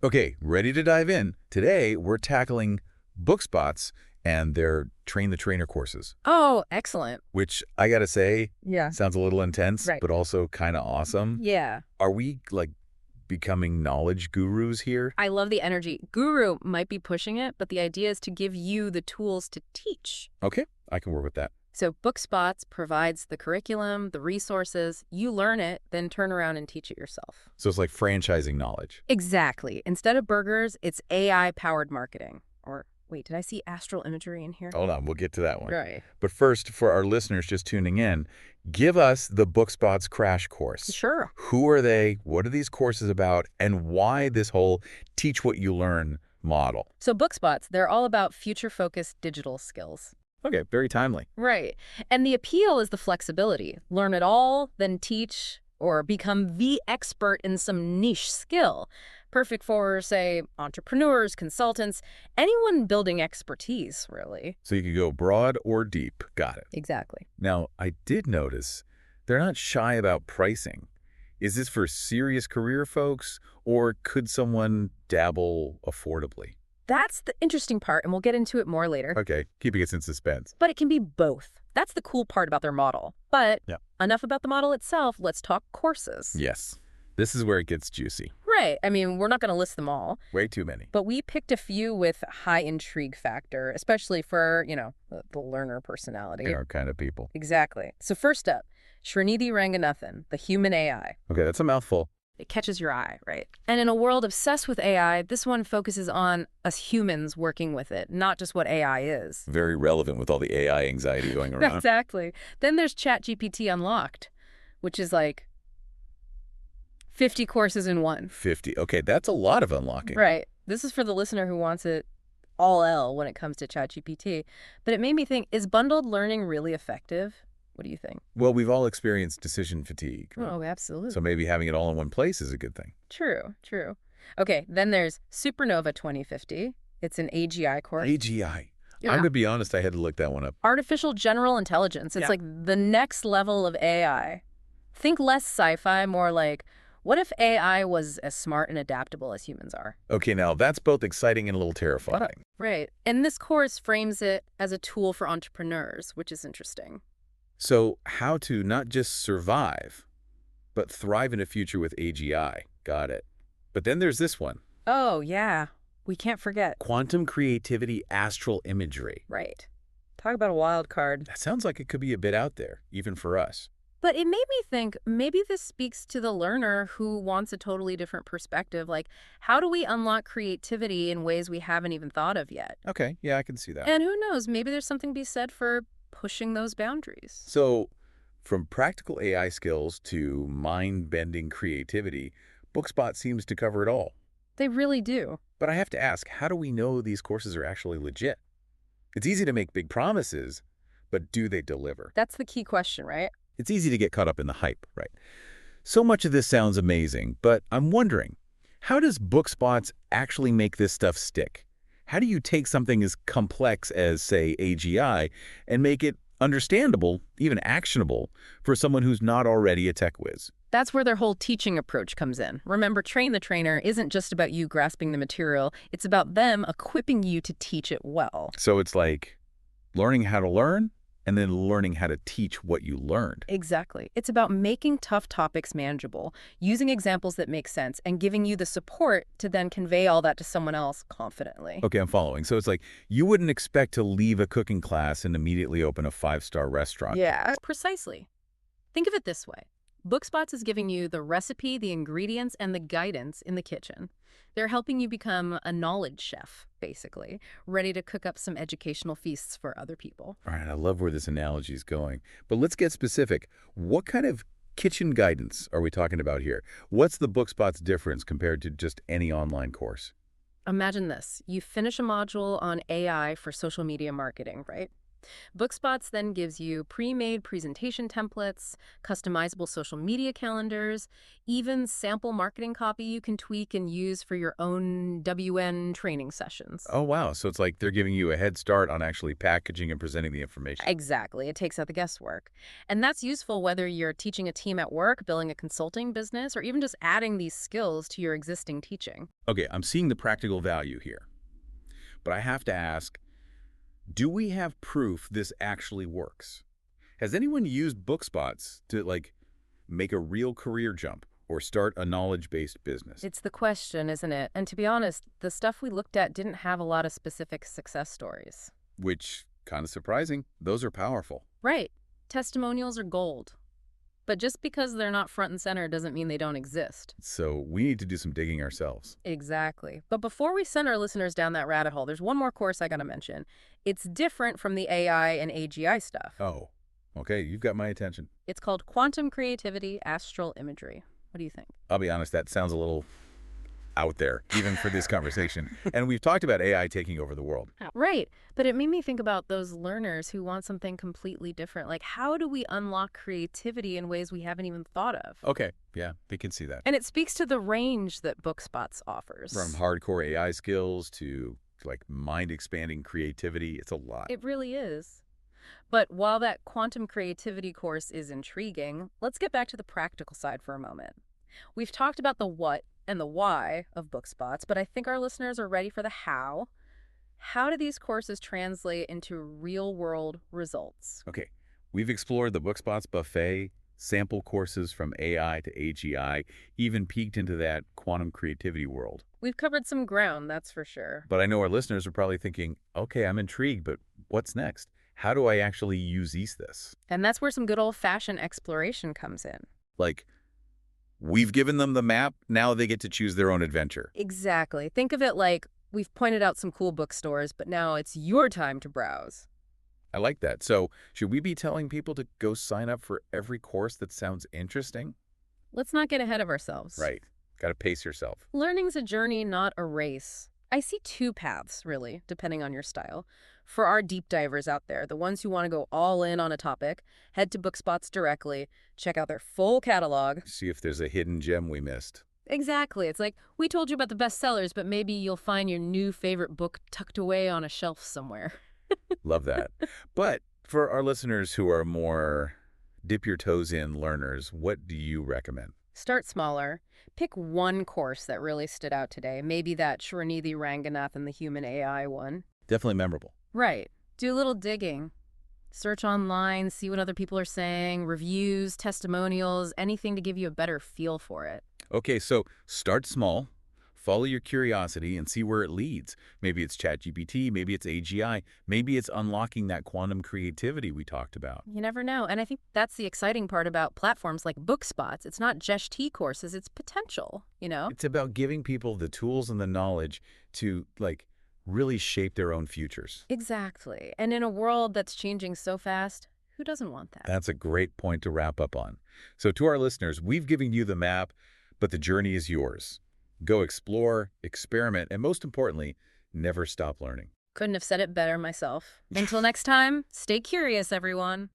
Okay, ready to dive in. Today, we're tackling BookSpots and their Train the Trainer courses, Oh, excellent. which I gotta say, Yeah. sounds a little intense, Right. but also kind of awesome. Yeah. Are we, like, becoming knowledge gurus here? I love the energy. Guru might be pushing it, but the idea is to give you the tools to teach. Okay, I can work with that. So BookSpots provides the curriculum, the resources. You learn it, then turn around and teach it yourself. So it's like franchising knowledge. Exactly. Instead of burgers, it's AI-powered marketing. Or wait, did I see astral imagery in here? Hold on, we'll get to that one. Right. But first, for our listeners just tuning in, give us the BookSpots crash course. Sure. Who are they? What are these courses about? And why this whole teach what you learn model? So BookSpots, they're all about future-focused digital skills. Okay, very timely. Right. And the appeal is the flexibility. Learn it all, then teach or become the expert in some niche skill. Perfect for, say, entrepreneurs, consultants, anyone building expertise, really. So you could go broad or deep. Got it. Exactly. Now, I did notice they're not shy about pricing. Is this for serious career folks, or could someone dabble affordably? That's the interesting part, and we'll get into it more later. Okay, keeping us in suspense. But it can be both. That's the cool part about their model. But Yeah. enough about the model itself. Let's talk courses. Yes, this is where it gets juicy. Right. I mean, we're not going to list them all. Way too many. But we picked a few with high intrigue factor, especially for, the learner personality. Our kind of people. Exactly. So first up, Srinidhi Ranganathan, the human AI. Okay, that's a mouthful. It catches your eye, right? And in a world obsessed with AI, this one focuses on us humans working with it, not just what AI is. Very relevant with all the AI anxiety going around. Exactly. Then there's ChatGPT Unlocked, which is like 50 courses in one. 50. Okay, that's a lot of unlocking. Right. This is for the listener who wants it all L when it comes to ChatGPT. But it made me think, is bundled learning really effective? What do you think? Well, we've all experienced decision fatigue. Right? Oh, absolutely. So maybe having it all in one place is a good thing. True, true. Okay, then there's Supernova 2050. It's an AGI course. AGI. Yeah. I'm going to be honest, I had to look that one up. Artificial General Intelligence. It's like the next level of AI. Think less sci-fi, more like, what if AI was as smart and adaptable as humans are? Okay, now that's both exciting and a little terrifying. Right. And this course frames it as a tool for entrepreneurs, which is interesting. So how to not just survive, but thrive in a future with AGI. Got it. But then there's this one. Oh, yeah. We can't forget. Quantum Creativity Astral Imagery. Right. Talk about a wild card. That sounds like it could be a bit out there, even for us. But it made me think maybe this speaks to the learner who wants a totally different perspective. Like, how do we unlock creativity in ways we haven't even thought of yet? Okay, yeah, I can see that. And who knows, maybe there's something to be said for pushing those boundaries. So, from practical AI skills to mind-bending creativity, BookSpot seems to cover it all. They really do. But I have to ask, how do we know these courses are actually legit? It's easy to make big promises, but do they deliver? That's the key question, right? It's easy to get caught up in the hype, right? So much of this sounds amazing, but I'm wondering, how does BookSpots actually make this stuff stick? How do you take something as complex as, say, AGI and make it understandable, even actionable, for someone who's not already a tech whiz? That's where their whole teaching approach comes in. Remember, Train the Trainer isn't just about you grasping the material. It's about them equipping you to teach it well. So it's like learning how to learn and then learning how to teach what you learned. Exactly. It's about making tough topics manageable, using examples that make sense, and giving you the support to then convey all that to someone else confidently. Okay, I'm following. So it's like you wouldn't expect to leave a cooking class and immediately open a 5-star restaurant. Yeah, precisely. Think of it this way. BookSpots is giving you the recipe, the ingredients, and the guidance in the kitchen. They're helping you become a knowledge chef, basically, ready to cook up some educational feasts for other people. All right, I love where this analogy is going. But let's get specific. What kind of kitchen guidance are we talking about here? What's the BookSpots difference compared to just any online course? Imagine this. You finish a module on AI for social media marketing, right? BookSpots then gives you pre-made presentation templates, customizable social media calendars, even sample marketing copy you can tweak and use for your own WN training sessions. Oh, wow. So it's like they're giving you a head start on actually packaging and presenting the information. Exactly. It takes out the guesswork. And that's useful whether you're teaching a team at work, building a consulting business, or even just adding these skills to your existing teaching. Okay, I'm seeing the practical value here. But I have to ask, do we have proof this actually works? Has anyone used BookSpots to, like, make a real career jump or start a knowledge-based business? It's the question, isn't it? And to be honest, the stuff we looked at didn't have a lot of specific success stories. Which, kind of surprising, those are powerful. Right. Testimonials are gold. But just because they're not front and center doesn't mean they don't exist. So we need to do some digging ourselves. Exactly. But before we send our listeners down that rabbit hole, there's one more course I gotta mention. It's different from the AI and AGI stuff. Oh, okay, you've got my attention. It's called Quantum Creativity Astral Imagery. What do you think? I'll be honest, that sounds a little out there, even for this conversation. And we've talked about AI taking over the world. Right. But it made me think about those learners who want something completely different. Like, how do we unlock creativity in ways we haven't even thought of? Okay, yeah, we can see that. And it speaks to the range that BookSpots offers. From hardcore AI skills to, like, mind-expanding creativity, it's a lot. It really is. But while that quantum creativity course is intriguing, let's get back to the practical side for a moment. We've talked about the what and the why of BookSpots, but I think our listeners are ready for the how. How do these courses translate into real-world results? Okay, we've explored the BookSpots buffet, sample courses from AI to AGI, even peeked into that quantum creativity world. We've covered some ground, that's for sure. But I know our listeners are probably thinking, okay, I'm intrigued, but what's next? How do I actually use this? And that's where some good old-fashioned exploration comes in. Like, we've given them the map, now they get to choose their own adventure. Exactly. Think of it like we've pointed out some cool bookstores, but now it's your time to browse. I like that. So should we be telling people to go sign up for every course that sounds interesting? Let's not get ahead of ourselves. Right. Got to pace yourself. Learning's a journey, not a race. I see two paths, really, depending on your style. For our deep divers out there, the ones who want to go all in on a topic, head to BookSpots directly, check out their full catalog. See if there's a hidden gem we missed. Exactly. It's like, we told you about the bestsellers, but maybe you'll find your new favorite book tucked away on a shelf somewhere. Love that. But for our listeners who are more dip your toes in learners, what do you recommend? Start smaller. Pick one course that really stood out today. Maybe that Srinidhi Ranganathan, the Human AI one. Definitely memorable. Right. Do a little digging. Search online, see what other people are saying, reviews, testimonials, anything to give you a better feel for it. Okay, so start small, follow your curiosity, and see where it leads. Maybe it's ChatGPT, maybe it's AGI, maybe it's unlocking that quantum creativity we talked about. You never know. And I think that's the exciting part about platforms like BookSpots. It's not just courses, it's potential, you know? It's about giving people the tools and the knowledge to, like, really shape their own futures. Exactly. And in a world that's changing so fast, who doesn't want that? That's a great point to wrap up on. So to our listeners, we've given you the map, but the journey is yours. Go explore, experiment, and most importantly, never stop learning. Couldn't have said it better myself. Until next time, stay curious, everyone.